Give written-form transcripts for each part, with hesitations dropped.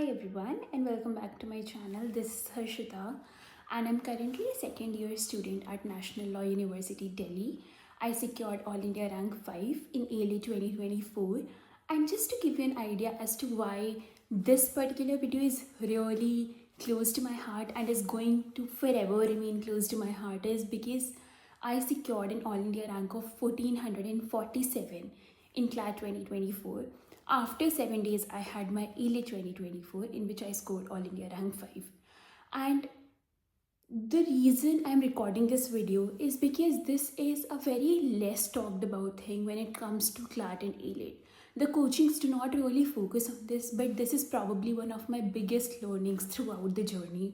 everyone and welcome back to my channel. This is Harshita and I'm currently a second year student at National Law University, Delhi. I secured All India rank 5 in AILET 2024, and just to give you an idea as to why this particular video is really close to my heart and is going to forever remain close to my heart is because I secured an All India rank of 1447 in CLAT 2024. After 7 days, I had my AILET 2024 in which I scored All India rank 5. And the reason I'm recording this video is because this is a very less talked about thing when it comes to CLAT and AILET. The coachings do not really focus on this, but this is probably one of my biggest learnings throughout the journey.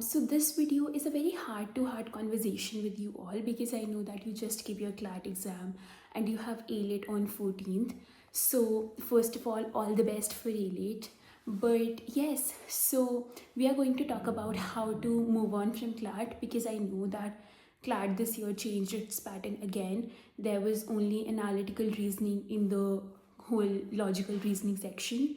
So this video is a very heart-to-heart conversation with you all because I know that you just give your CLAT exam and you have AILET on 14th. So first of all the best for AILET. But yes, so we are going to talk about how to move on from CLAT because I know that CLAT this year changed its pattern again. There was only analytical reasoning in the whole logical reasoning section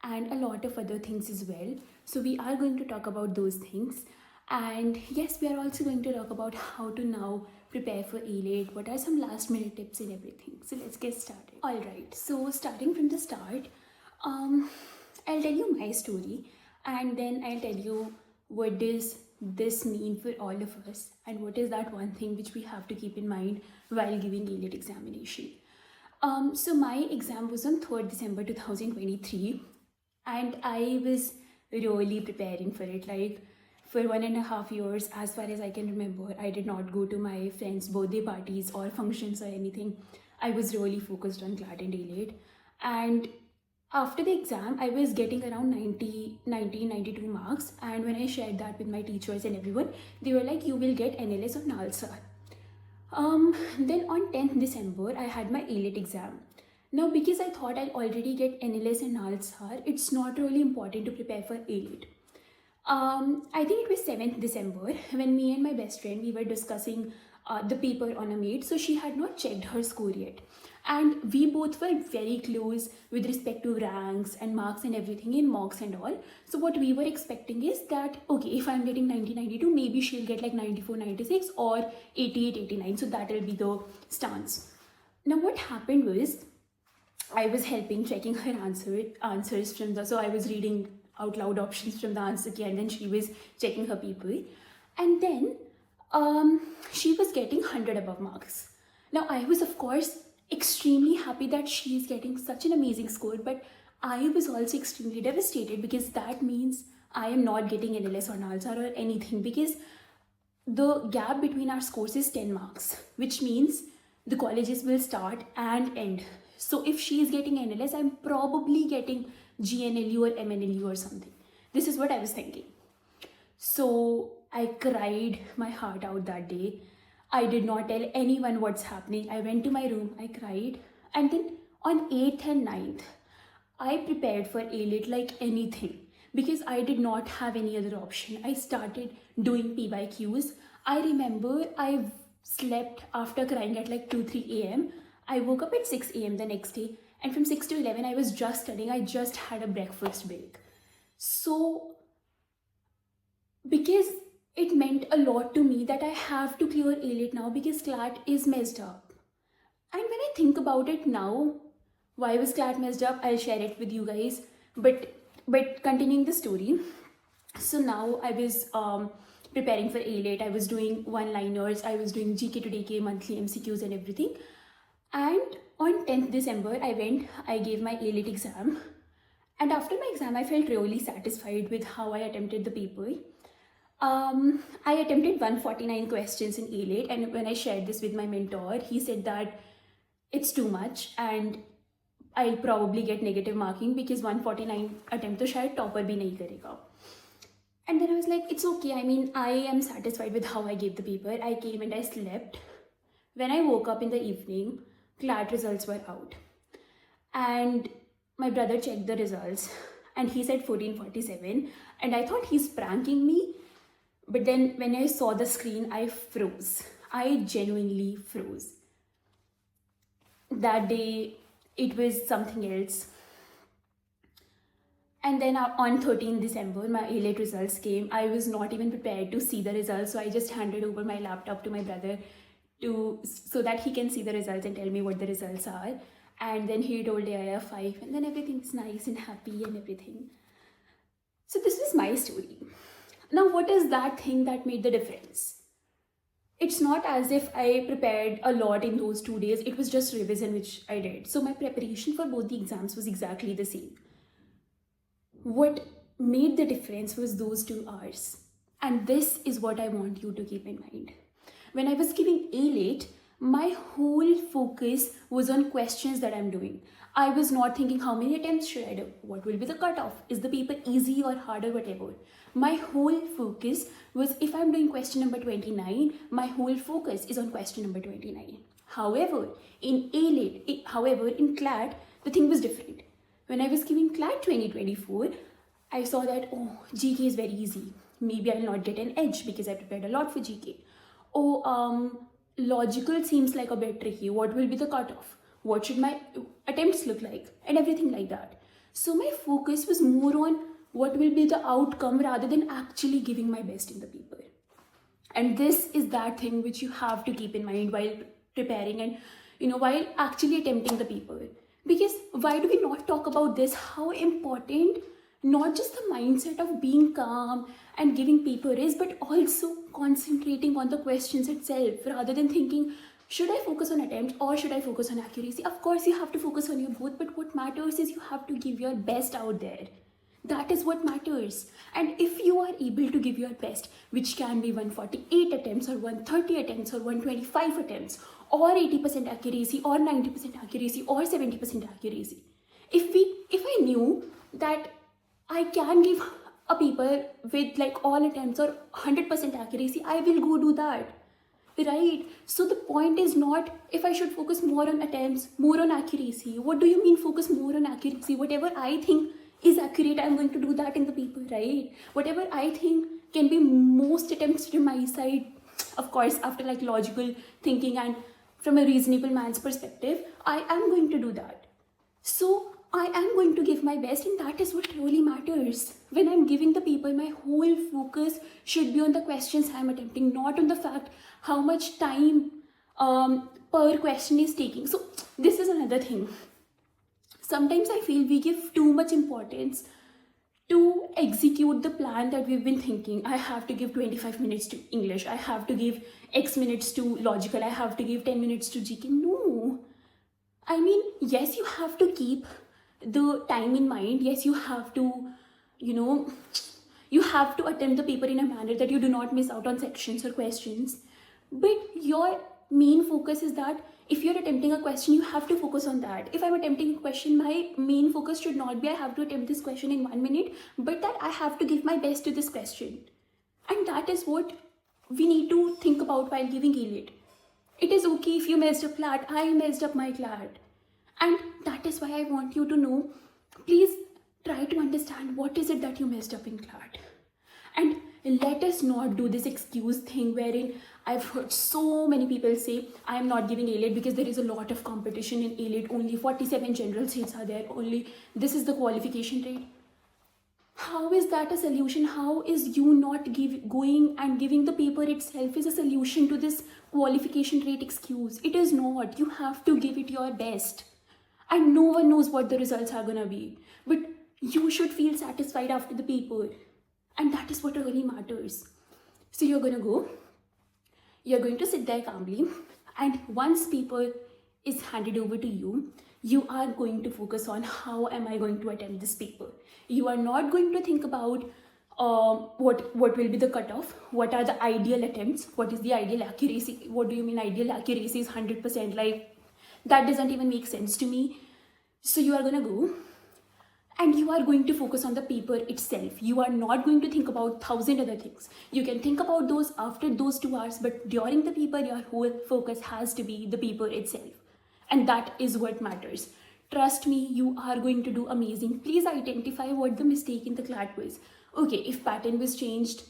and a lot of other things as well. So we are going to talk about those things. And yes, we are also going to talk about how to now prepare for AILET, what are some last minute tips and everything. So let's get started. Alright, so starting from the start, I'll tell you my story and then I'll tell you what does this mean for all of us and what is that one thing which we have to keep in mind while giving AILET examination. So my exam was on 3rd December 2023 and I was really preparing for it. Like for 1.5 years, as far as I can remember, I did not go to my friends' birthday parties or functions or anything. I was really focused on CLAT and AILET. And after the exam, I was getting around 92 marks. And when I shared that with my teachers and everyone, they were like, you will get NLS or NALSAR. Then on 10th December, I had my AILET exam. Now, because I thought I'll already get NLS and NALSAR, it's not really important to prepare for AILET. I think it was 7th December when me and my best friend, we were discussing the paper on a mate. So she had not checked her score yet. And we both were very close with respect to ranks and marks and everything in mocks and all. So what we were expecting is that, okay, if I'm getting 90-92, maybe she'll get like 94-96 or 88-89. So that will be the stance. Now what happened was, I was helping checking her answers from the, so I was reading out loud options from the answer key and then she was checking her people. And then she was getting 100 above marks. Now I was of course extremely happy that she is getting such an amazing score, but I was also extremely devastated because that means I am not getting NLS or NALSAR or anything because the gap between our scores is 10 marks, which means the colleges will start and end. So if she is getting NLS, I'm probably getting GNLU or MNLU or something. This is what I was thinking. So I cried my heart out that day. I did not tell anyone what's happening. I went to my room, I cried. And then on 8th and 9th, I prepared for AILET like anything because I did not have any other option. I started doing PYQs. I remember I slept after crying at like 2-3 a.m. I woke up at 6 a.m. the next day, and from 6 to 11 I was just studying. I just had a breakfast break. So because it meant a lot to me that I have to clear AILET now because CLAT is messed up. And when I think about it now, why was CLAT messed up? I'll share it with you guys. But continuing the story, so now I was preparing for AILET. I was doing one-liners. I was doing GK to DK, monthly MCQs and everything. And on 10th December, I gave my AILET exam. And after my exam, I felt really satisfied with how I attempted the paper. I attempted 149 questions in AILET, and when I shared this with my mentor, he said that it's too much and I'll probably get negative marking because 149 attempt to shayad topper bhi nahi karega. And then I was like, it's okay. I mean, I am satisfied with how I gave the paper. I came and I slept. When I woke up in the evening, CLAT results were out. And my brother checked the results and he said 1447. And I thought he's pranking me. But then when I saw the screen, I froze. I genuinely froze. That day, it was something else. And then on 13th December, my AILET results came. I was not even prepared to see the results, so I just handed over my laptop to my brother so that he can see the results and tell me what the results are. And then he told I have 5, and then everything's nice and happy and everything. So this was my story. Now, what is that thing that made the difference? It's not as if I prepared a lot in those 2 days. It was just revision which I did. So my preparation for both the exams was exactly the same. What made the difference was those 2 hours. And this is what I want you to keep in mind. When I was giving AILET, my whole focus was on questions that I'm doing. I was not thinking how many attempts should I do? What will be the cutoff? Is the paper easy or hard or whatever? My whole focus was, if I'm doing question number 29, my whole focus is on question number 29. However, in CLAT, the thing was different. When I was giving CLAT 2024, I saw that, GK is very easy. Maybe I will not get an edge because I prepared a lot for GK. Logical seems like a bit tricky. What will be the cutoff? What should my attempts look like? And everything like that. So my focus was more on what will be the outcome rather than actually giving my best in the paper. And this is that thing which you have to keep in mind while preparing and, while actually attempting the paper. Because why do we not talk about this? How important not just the mindset of being calm and giving paper is, but also concentrating on the questions itself rather than thinking, should I focus on attempt or should I focus on accuracy? Of course, you have to focus on your both, but what matters is you have to give your best out there. That is what matters. And if you are able to give your best, which can be 148 attempts or 130 attempts or 125 attempts or 80% accuracy or 90% accuracy or 70% accuracy. If I knew that I can give a paper with like all attempts or 100% accuracy, I will go do that. Right? So the point is not if I should focus more on attempts, more on accuracy. What do you mean focus more on accuracy? Whatever I think is accurate, I'm going to do that in the paper, right? Whatever I think can be most attempts from my side, of course, after like logical thinking and from a reasonable man's perspective, I am going to do that. So I am going to give my best, and that is what really matters. When I'm giving the paper, my whole focus should be on the questions I'm attempting, not on the fact how much time per question is taking. So this is another thing. Sometimes I feel we give too much importance to execute the plan that we've been thinking. I have to give 25 minutes to English. I have to give X minutes to logical. I have to give 10 minutes to GK. No. I mean, yes, you have to keep the time in mind. Yes, you have to, you have to attempt the paper in a manner that you do not miss out on sections or questions. But your main focus is that if you're attempting a question, you have to focus on that. If I'm attempting a question, my main focus should not be I have to attempt this question in 1 minute, but that I have to give my best to this question. And that is what we need to think about while giving AILET. It is okay if you messed up CLAT. I messed up my CLAT. And that is why I want you to know, please try to understand what is it that you messed up in CLAT. And let us not do this excuse thing wherein I've heard so many people say, I am not giving AILET because there is a lot of competition in AILET. Only 47 general seats are there. Only this is the qualification rate. How is that a solution? How is you not going and giving the paper itself is a solution to this qualification rate excuse? It is not. You have to give it your best. And no one knows what the results are going to be. But you should feel satisfied after the paper. And that is what really matters. So you're going to go. You're going to sit there calmly. And once paper is handed over to you, you are going to focus on how am I going to attempt this paper. You are not going to think about what will be the cutoff, what are the ideal attempts, what is the ideal accuracy. What do you mean ideal accuracy is 100%? Like, that doesn't even make sense to me. So you are going to go and you are going to focus on the paper itself. You are not going to think about 1,000 other things. You can think about those after those 2 hours, but during the paper, your whole focus has to be the paper itself. And that is what matters. Trust me, you are going to do amazing. Please identify what the mistake in the CLAT was. Okay, if pattern was changed,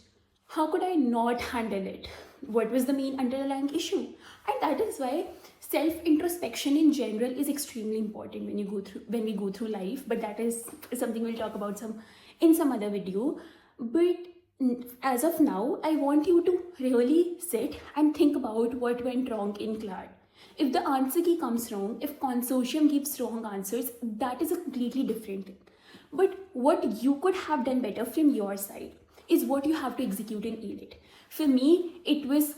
how could I not handle it? what was the main underlying issue. And that is why self introspection in general is extremely important when we go through life. But that is something we'll talk about in some other video. But as of now, I want you to really sit and think about what went wrong in CLAT. If the answer key comes wrong, if consortium gives wrong answers, that is a completely different thing. But what you could have done better from your side is what you have to execute in AILET. For me, it was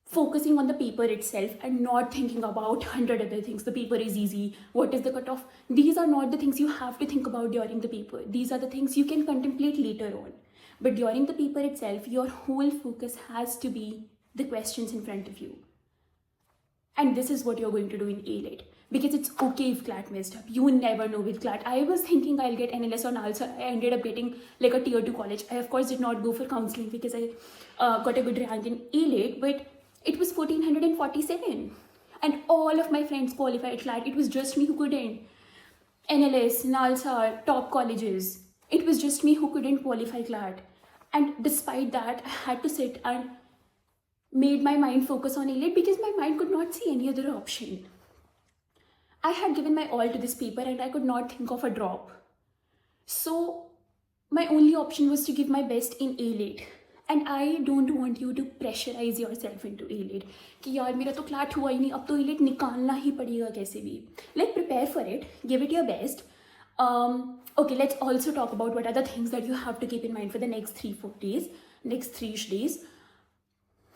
focusing on the paper itself and not thinking about 100 other things. The paper is easy. What is the cutoff? These are not the things you have to think about during the paper. These are the things you can contemplate later on. But during the paper itself, your whole focus has to be the questions in front of you. And this is what you're going to do in AILET. Because it's okay if CLAT messed up. You never know with CLAT. I was thinking I'll get NLS or NALSA. I ended up getting like a tier 2 college. I of course did not go for counseling because I got a good rank in AILET. But it was 1447. And all of my friends qualified CLAT. It was just me who couldn't. NLS, NALSA, top colleges. It was just me who couldn't qualify CLAT. And despite that, I had to sit and made my mind focus on AILET because my mind could not see any other option. I had given my all to this paper and I could not think of a drop. So my only option was to give my best in AILET. And I don't want you to pressurize yourself into AILET. कि यार मेरा तो CLAT हुआ ही नहीं, अब तो AILET निकालना ही पड़ेगा कैसे भी. Like prepare for it, give it your best. Okay, let's also talk about what are the things that you have to keep in mind for the next 3 days.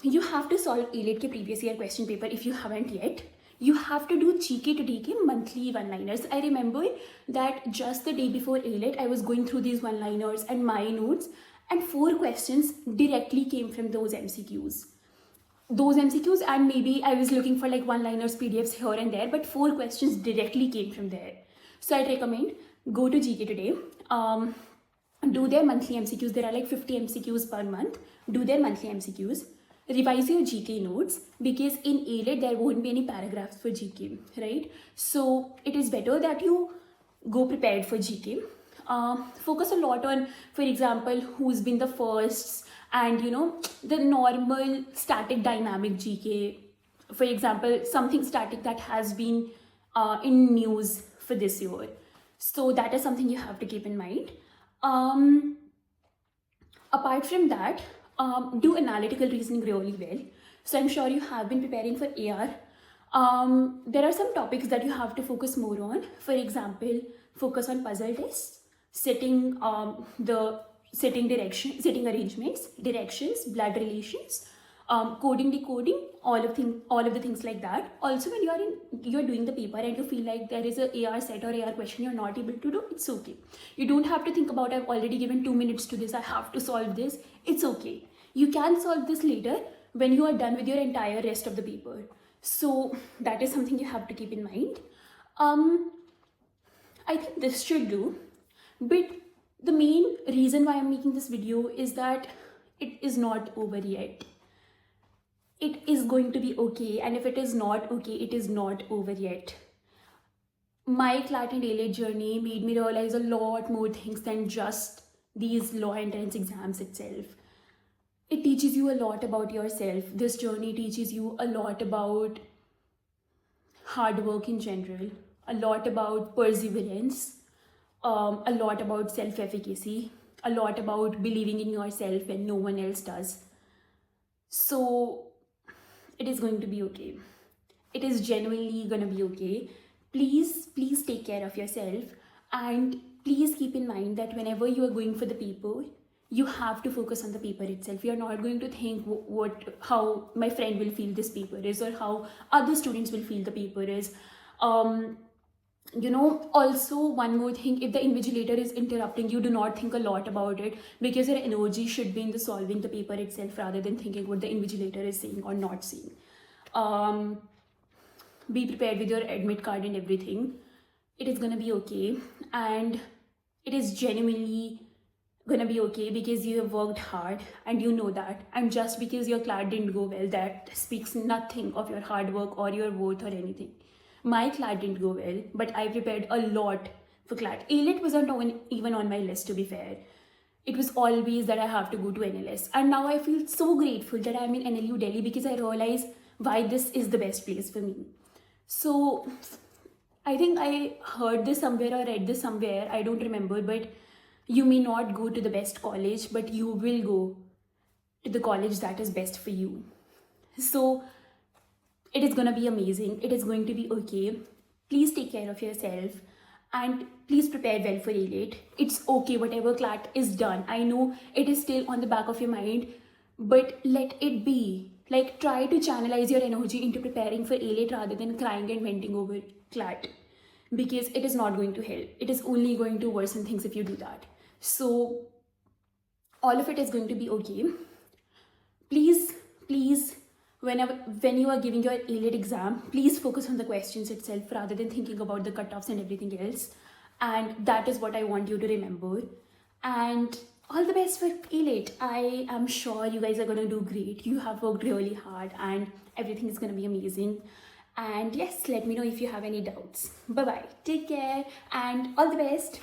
You have to solve AILET के previous year question paper if you haven't yet. You have to do GK to DK monthly one-liners. I remember that just the day before AILET, I was going through these one-liners and my notes, and 4 questions directly came from those MCQs. And maybe I was looking for like one-liners PDFs here and there, but 4 questions directly came from there. So I'd recommend go to GK today. Do their monthly MCQs. There are like 50 MCQs per month. Do their monthly MCQs. Revise your GK notes because in AILET there won't be any paragraphs for GK, right? So it is better that you go prepared for GK. Focus a lot on, for example, who's been the firsts and the normal static dynamic GK. For example, something static that has been in news for this year. So that is something you have to keep in mind. Apart from that, do analytical reasoning really well. So I'm sure you have been preparing for AR. There are some topics that you have to focus more on. For example, focus on puzzle tests, setting arrangements, directions, blood relations, coding, decoding, all of the things like that. Also, when you're doing the paper and you feel like there is a AR set or AR question you're not able to do, it's okay. You don't have to think about I've already given 2 minutes to this, I have to solve this. It's okay. You can solve this later when you are done with your entire rest of the paper. So that is something you have to keep in mind. I think this should do. But the main reason why I'm making this video is that it is not over yet. It is going to be okay, and if it is not okay, it is not over yet. My CLAT and AILET journey made me realize a lot more things than just these law entrance exams itself. It teaches you a lot about yourself. This journey teaches you a lot about hard work in general, a lot about perseverance, a lot about self-efficacy, a lot about believing in yourself when no one else does. So it is going to be okay. It is genuinely going to be okay. Please take care of yourself, and please keep in mind that whenever you are going for the paper, you have to focus on the paper itself. You are not going to think how my friend will feel this paper is, or how other students will feel the paper is. Also one more thing, if the invigilator is interrupting you, do not think a lot about it, because your energy should be in the solving the paper itself rather than thinking what the invigilator is saying or not saying. Be prepared with your admit card and everything. It is gonna be okay, and it is genuinely gonna be okay because you have worked hard and you know that. And just because your CLAT didn't go well, that speaks nothing of your hard work or your worth or anything. My CLAT didn't go well, but I prepared a lot for CLAT. AILET wasn't even on my list, to be fair. it was always that I have to go to NLS. And now I feel so grateful that I'm in NLU Delhi because I realize why this is the best place for me. So I think I heard this somewhere or read this somewhere, I don't remember, but you may not go to the best college, but you will go to the college that is best for you. So it is going to be amazing. It is going to be okay. Please take care of yourself and please prepare well for AILET. It's okay, whatever CLAT is done. I know it is still on the back of your mind, but let it be. Like, try to channelize your energy into preparing for AILET rather than crying and venting over CLAT, because it is not going to help. It is only going to worsen things if you do that. So all of it is going to be okay. Please, when you are giving your AILET exam, please focus on the questions itself rather than thinking about the cutoffs and everything else. And that is what I want you to remember. And all the best for AILET. I am sure you guys are going to do great. You have worked really hard and everything is going to be amazing. And yes, let me know if you have any doubts. Bye bye. Take care and all the best.